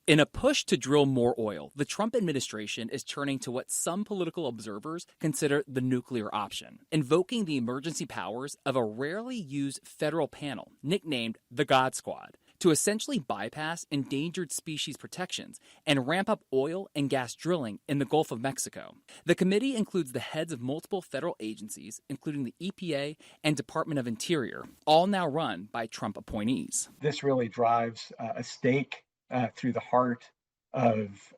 In a push to drill more oil, the Trump administration is turning to what some political observers consider the nuclear option, invoking the emergency powers of a rarely used federal panel nicknamed the God Squad to essentially bypass endangered species protections and ramp up oil and gas drilling in the Gulf of Mexico. The committee includes the heads of multiple federal agencies, including the EPA and Department of Interior, all now run by Trump appointees. This really drives a stake through the heart of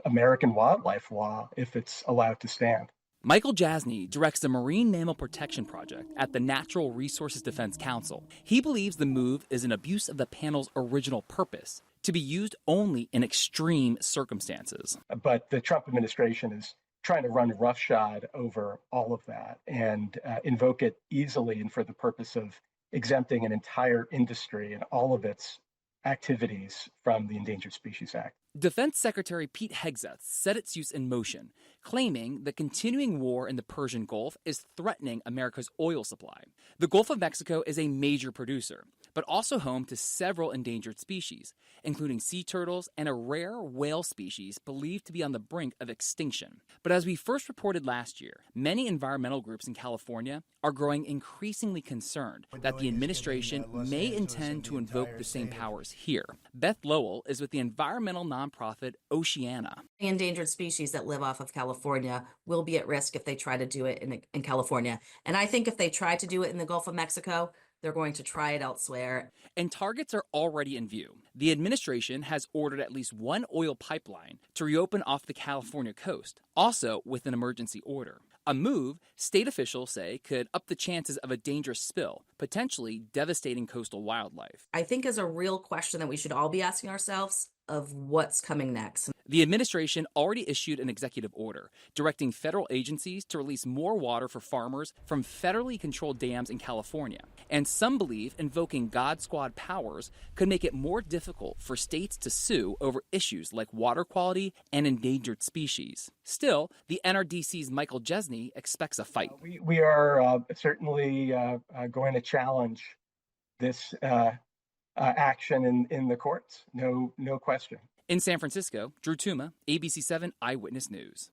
American wildlife law if it's allowed to stand. Michael Jasny directs the Marine Mammal Protection Project at the Natural Resources Defense Council. He believes the move is an abuse of the panel's original purpose, to be used only in extreme circumstances. But the Trump administration is trying to run roughshod over all of that and invoke it easily and for the purpose of exempting an entire industry and all of its activities from the Endangered Species Act. Defense Secretary Pete Hegseth set its use in motion, claiming the continuing war in the Persian Gulf is threatening America's oil supply. The Gulf of Mexico is a major producer, but also home to several endangered species, including sea turtles and a rare whale species believed to be on the brink of extinction. But as we first reported last year, many environmental groups in California are growing increasingly concerned that the administration may intend to invoke the same powers here. Beth Lowell is with the environmental nonprofit Oceana. The endangered species that live off of California will be at risk if they try to do it in California. And I think if they try to do it in the Gulf of Mexico, they're going to try it elsewhere. And targets are already in view. The administration has ordered at least one oil pipeline to reopen off the California coast, also with an emergency order. A move state officials say could up the chances of a dangerous spill, potentially devastating coastal wildlife. I think is a real question that we should all be asking ourselves of what's coming next. The administration already issued an executive order directing federal agencies to release more water for farmers from federally controlled dams in California. And some believe invoking God Squad powers could make it more difficult for states to sue over issues like water quality and endangered species. Still, the NRDC's Michael Jesney expects a fight. We are certainly going to challenge this action in the courts. No question. In San Francisco, Drew Tuma, ABC7 Eyewitness News.